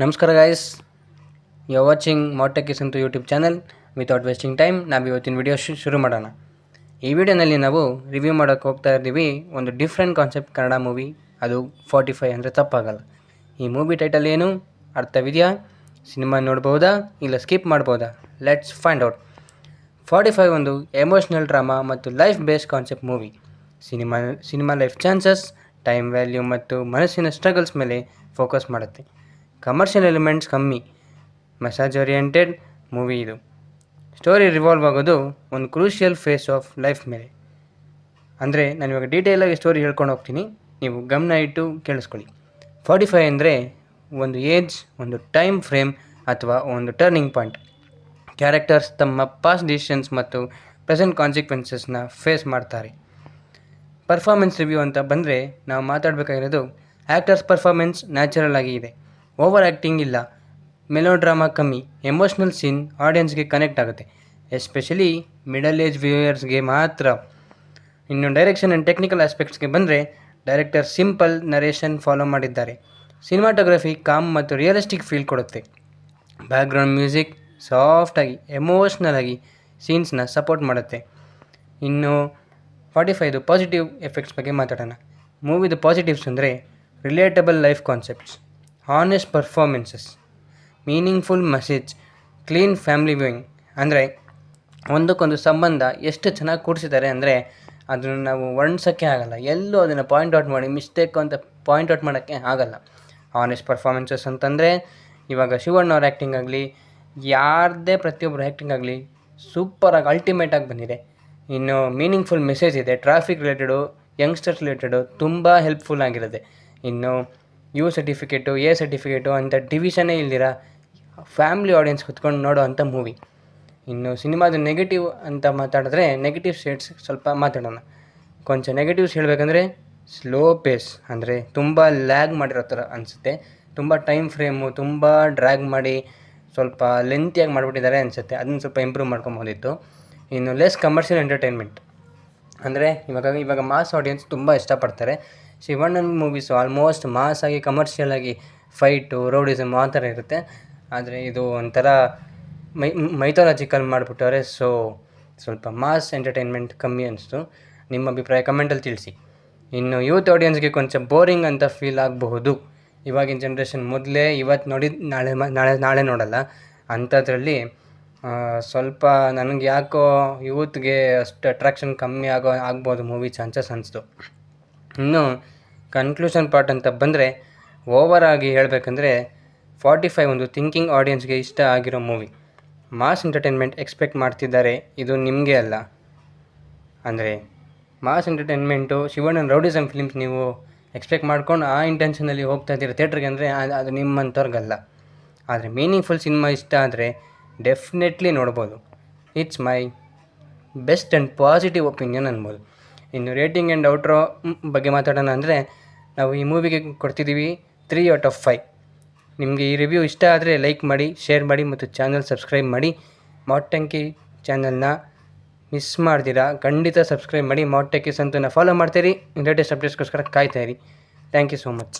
ನಮಸ್ಕಾರ guys, you are watching ಮಾಟೆಕಿಸ್ ಅಂತ YouTube channel. Without wasting time ನಾವು ಇವತ್ತಿನ ವಿಡಿಯೋ ಶುರು ಮಾಡೋಣ. ಈ ವಿಡಿಯೋನಲ್ಲಿ ನಾವು ರಿವ್ಯೂ ಮಾಡೋಕ್ಕೆ ಹೋಗ್ತಾ ಇದ್ದೀವಿ ಒಂದು ಡಿಫ್ರೆಂಟ್ ಕಾನ್ಸೆಪ್ಟ್ ಕನ್ನಡ ಮೂವಿ, ಅದು 45 ಅಂದರೆ ತಪ್ಪಾಗಲ್ಲ. ಈ ಮೂವಿ ಟೈಟಲ್ ಏನು, ಅರ್ಥವಿದೆಯಾ, ಸಿನಿಮಾ ನೋಡ್ಬೋದಾ ಇಲ್ಲ ಸ್ಕಿಪ್ ಮಾಡ್ಬೋದಾ? Let's find out. 45 ಒಂದು ಎಮೋಷ್ನಲ್ ಡ್ರಾಮಾ ಮತ್ತು life based concept movie. Cinema life chances, time value ಮತ್ತು ಮನಸ್ಸಿನ ಸ್ಟ್ರಗಲ್ಸ್ ಮೇಲೆ ಫೋಕಸ್ ಮಾಡುತ್ತೆ. ಕಮರ್ಷಿಯಲ್ ಎಲಿಮೆಂಟ್ಸ್ ಕಮ್ಮಿ, ಮೆಸೇಜ್ ಓರಿಯೆಂಟೆಡ್ ಮೂವಿ ಇದು. ಸ್ಟೋರಿ ರಿವಾಲ್ವ್ ಆಗೋದು ಒಂದು ಕ್ರೂಷಿಯಲ್ ಫೇಸ್ ಆಫ್ ಲೈಫ್ ಮೇಲೆ. ಅಂದರೆ ನಾನು ಇವಾಗ ಡೀಟೇಲಾಗಿ ಸ್ಟೋರಿ ಹೇಳ್ಕೊಂಡು ಹೋಗ್ತೀನಿ, ನೀವು ಗಮನ ಇಟ್ಟು ಕೇಳಿಸ್ಕೊಳ್ಳಿ. 45 ಅಂದರೆ ಒಂದು ಏಜ್, ಒಂದು ಟೈಮ್ ಫ್ರೇಮ್ ಅಥವಾ ಒಂದು ಟರ್ನಿಂಗ್ ಪಾಯಿಂಟ್. ಕ್ಯಾರೆಕ್ಟರ್ಸ್ ತಮ್ಮ ಪಾಸ್ಟ್ ಡಿಸಿಷನ್ಸ್ ಮತ್ತು ಪ್ರೆಸೆಂಟ್ ಕಾನ್ಸಿಕ್ವೆನ್ಸಸ್ನ ಫೇಸ್ ಮಾಡ್ತಾರೆ. ಪರ್ಫಾರ್ಮೆನ್ಸ್ ರಿವ್ಯೂ ಅಂತ ಬಂದರೆ ನಾವು ಮಾತಾಡಬೇಕಾಗಿರೋದು ಆ್ಯಕ್ಟರ್ಸ್ ಪರ್ಫಾರ್ಮೆನ್ಸ್ ನ್ಯಾಚುರಲ್ ಆಗಿ ಇದೆ, ಓವರ್ ಆ್ಯಕ್ಟಿಂಗ್ ಇಲ್ಲ, ಮೆಲೋ ಡ್ರಾಮಾ ಕಮ್ಮಿ, ಎಮೋಷ್ನಲ್ ಸೀನ್ ಆಡಿಯನ್ಸ್ಗೆ ಕನೆಕ್ಟ್ ಆಗುತ್ತೆ, ಎಸ್ಪೆಷಲಿ ಮಿಡಲ್ ಏಜ್ ವ್ಯೂಯರ್ಸ್ಗೆ ಮಾತ್ರ. ಇನ್ನು ಡೈರೆಕ್ಷನ್ ಆ್ಯಂಡ್ ಟೆಕ್ನಿಕಲ್ ಆಸ್ಪೆಕ್ಟ್ಸ್ಗೆ ಬಂದರೆ ಡೈರೆಕ್ಟರ್ ಸಿಂಪಲ್ ನರೇಷನ್ ಫಾಲೋ ಮಾಡಿದ್ದಾರೆ. ಸಿನಿಮಾಟೋಗ್ರಫಿ ಕಾಮ್ ಮತ್ತು ರಿಯಲಿಸ್ಟಿಕ್ ಫೀಲ್ ಕೊಡುತ್ತೆ. ಬ್ಯಾಕ್ಗ್ರೌಂಡ್ ಮ್ಯೂಸಿಕ್ ಸಾಫ್ಟಾಗಿ ಎಮೋಷ್ನಲ್ ಆಗಿ ಸೀನ್ಸ್ನ ಸಪೋರ್ಟ್ ಮಾಡುತ್ತೆ. ಇನ್ನು 45 ಪಾಸಿಟಿವ್ ಎಫೆಕ್ಟ್ಸ್ ಬಗ್ಗೆ ಮಾತಾಡೋಣ. ಮೂವಿದು ಪಾಸಿಟಿವ್ಸ್ ಅಂದರೆ relatable life concepts, honest performances, meaningful message, clean family viewing. ಅಂದರೆ ಒಂದಕ್ಕೊಂದು ಸಂಬಂಧ ಎಷ್ಟು ಚೆನ್ನಾಗಿ ಕೂಡಿಸಿದ್ದಾರೆ ಅಂದರೆ ಅದನ್ನು ನಾವು ವರ್ಣಿಸೋಕ್ಕೆ ಆಗಲ್ಲ, ಎಲ್ಲೂ ಅದನ್ನು ಪಾಯಿಂಟ್ ಔಟ್ ಮಾಡಿ ಮಿಸ್ಟೇಕು ಅಂತ ಪಾಯಿಂಟ್ ಔಟ್ ಮಾಡೋಕ್ಕೆ ಆಗಲ್ಲ. ಹಾನೆಸ್ಟ್ ಪರ್ಫಾರ್ಮೆನ್ಸಸ್ ಅಂತಂದರೆ ಇವಾಗ ಶಿವಣ್ಣ ಅವ್ರ ಆ್ಯಕ್ಟಿಂಗ್ ಆಗಲಿ, ಯಾರದೇ ಪ್ರತಿಯೊಬ್ಬರು ಆ್ಯಕ್ಟಿಂಗ್ ಆಗಲಿ ಸೂಪರಾಗಿ ಅಲ್ಟಿಮೇಟಾಗಿ ಬಂದಿದೆ. ಇನ್ನು ಮೀನಿಂಗ್ಫುಲ್ ಮೆಸೇಜ್ ಇದೆ, ಟ್ರಾಫಿಕ್ ರಿಲೇಟೆಡು, ಯಂಗ್ಸ್ಟರ್ಸ್ ರಿಲೇಟೆಡು ತುಂಬ ಹೆಲ್ಪ್ಫುಲ್ ಆಗಿರುತ್ತೆ. ಇನ್ನು ಯು ಸರ್ಟಿಫಿಕೇಟು, ಎ ಸರ್ಟಿಫಿಕೇಟು ಅಂತ ಡಿವಿಷನ್ನೇ ಇಲ್ದಿರ ಫ್ಯಾಮಿಲಿ ಆಡಿಯನ್ಸ್ ಕುತ್ಕೊಂಡು ನೋಡೋ ಅಂಥ ಮೂವಿ. ಇನ್ನು ಸಿನಿಮಾದ ನೆಗೆಟಿವ್ ಅಂತ ಮಾತಾಡಿದ್ರೆ ನೆಗೆಟಿವ್ ಶೇಡ್ಸ್ ಸ್ವಲ್ಪ ಮಾತಾಡೋಣ. ಕೊಂಚ ನೆಗೆಟಿವ್ಸ್ ಹೇಳಬೇಕಂದ್ರೆ ಸ್ಲೋ ಪೇಸ್, ಅಂದರೆ ತುಂಬ ಲ್ಯಾಗ್ ಮಾಡಿರೋ ಥರ ಅನಿಸುತ್ತೆ. ತುಂಬ ಟೈಮ್ ಫ್ರೇಮು ತುಂಬ ಡ್ರ್ಯಾಗ್ ಮಾಡಿ ಸ್ವಲ್ಪ ಲೆಂತಿಯಾಗಿ ಮಾಡಿಬಿಟ್ಟಿದ್ದಾರೆ ಅನಿಸುತ್ತೆ, ಅದನ್ನು ಸ್ವಲ್ಪ ಇಂಪ್ರೂವ್ ಮಾಡ್ಕೊಬೋದಿತ್ತು. ಇನ್ನು ಲೆಸ್ ಕಮರ್ಷಿಯಲ್ ಎಂಟರ್ಟೈನ್ಮೆಂಟ್, ಅಂದರೆ ಇವಾಗ ಮಾಸ್ ಆಡಿಯನ್ಸ್ ತುಂಬ ಇಷ್ಟಪಡ್ತಾರೆ. ಶಿವಣ್ಣನ ಮೂವೀಸು ಆಲ್ಮೋಸ್ಟ್ ಮಾಸ್ ಆಗಿ ಕಮರ್ಷಿಯಲ್ ಆಗಿ ಫೈಟು, ರೌಡಿಸಮ್ ಆ ಥರ ಇರುತ್ತೆ. ಆದರೆ ಇದು ಒಂಥರ ಮೈಥಾಲಜಿಕಲ್ ಮಾಡಿಬಿಟ್ಟವ್ರೆ, ಸೊ ಸ್ವಲ್ಪ ಮಾಸ್ ಎಂಟರ್ಟೈನ್ಮೆಂಟ್ ಕಮ್ಮಿ ಅನಿಸ್ತು. ನಿಮ್ಮ ಅಭಿಪ್ರಾಯ ಕಮೆಂಟಲ್ಲಿ ತಿಳಿಸಿ. ಇನ್ನು ಯೂತ್ ಆಡಿಯನ್ಸ್ಗೆ ಕೊಂಚ ಬೋರಿಂಗ್ ಅಂತ ಫೀಲ್ ಆಗಬಹುದು. ಇವಾಗಿನ ಜನ್ರೇಷನ್ ಮೊದಲೇ ಇವತ್ತು ನೋಡಿ ನಾಳೆ ನೋಡಲ್ಲ, ಅಂಥದ್ರಲ್ಲಿ ಸ್ವಲ್ಪ ನನಗೆ ಯಾಕೋ ಯೂತ್ಗೆ ಅಷ್ಟು ಅಟ್ರಾಕ್ಷನ್ ಕಮ್ಮಿ ಆಗ್ಬೋದು ಮೂವಿ ಚಾನ್ಸಸ್ ಅನಿಸ್ತು. ಇನ್ನು ಕನ್ಕ್ಲೂಷನ್ ಪಾರ್ಟ್ ಅಂತ ಬಂದರೆ ಓವರಾಗಿ ಹೇಳಬೇಕಂದ್ರೆ 45 ಒಂದು ಥಿಂಕಿಂಗ್ ಆಡಿಯನ್ಸ್ಗೆ ಇಷ್ಟ ಆಗಿರೋ ಮೂವಿ. ಮಾಸ್ ಎಂಟರ್ಟೈನ್ಮೆಂಟ್ ಎಕ್ಸ್ಪೆಕ್ಟ್ ಮಾಡ್ತಿದ್ದಾರೆ, ಇದು ನಿಮಗೆ ಅಲ್ಲ. ಅಂದರೆ ಮಾಸ್ ಎಂಟರ್ಟೈನ್ಮೆಂಟು ಶಿವಣ್ಣನ ರೌಡಿಸಮ್ ಫಿಲ್ಮ್ಸ್ ನೀವು ಎಕ್ಸ್ಪೆಕ್ಟ್ ಮಾಡ್ಕೊಂಡು ಆ ಇಂಟೆನ್ಷನಲ್ಲಿ ಹೋಗ್ತಾ ಇದ್ದೀರ ಥಿಯೇಟ್ರಿಗೆ ಅಂದರೆ ಅದು ನಿಮ್ಮಂಥವ್ರಿಗಲ್ಲ. ಆದರೆ ಮೀನಿಂಗ್ಫುಲ್ ಸಿನಿಮಾ ಇಷ್ಟ ಆದರೆ ಡೆಫಿನೆಟ್ಲಿ ನೋಡ್ಬೋದು. It's my best and positive opinion ಅನ್ಬೋದು. ಇನ್ನು ರೇಟಿಂಗ್ ಆ್ಯಂಡ್ ಔಟ್ರೋ ಬಗ್ಗೆ ಮಾತಾಡೋಣ ಅಂದರೆ ನಾವು ಈ ಮೂವಿಗೆ ಕೊಡ್ತಿದ್ದೀವಿ 3 ಔಟ್ ಆಫ್ 5. ನಿಮಗೆ ಈ ರಿವ್ಯೂ ಇಷ್ಟ ಆದರೆ ಲೈಕ್ ಮಾಡಿ, ಶೇರ್ ಮಾಡಿ ಮತ್ತು ಚಾನಲ್ ಸಬ್ಸ್ಕ್ರೈಬ್ ಮಾಡಿ. ಮಾಟೆಂಕಿ ಚಾನಲ್ನ ಮಿಸ್ ಮಾಡ್ದಿರಾ ಖಂಡಿತ ಸಬ್ಸ್ಕ್ರೈಬ್ ಮಾಡಿ. ಮಾಟೆಕಿಸ್ ಅಂತೂ ಫಾಲೋ ಮಾಡ್ತೀರಿ, ಲೇಟೆಸ್ಟ್ ಅಪ್ಡೇಟ್ಸ್ಗೋಸ್ಕರ ಕಾಯ್ತಾಯಿರಿ. Thank you so much.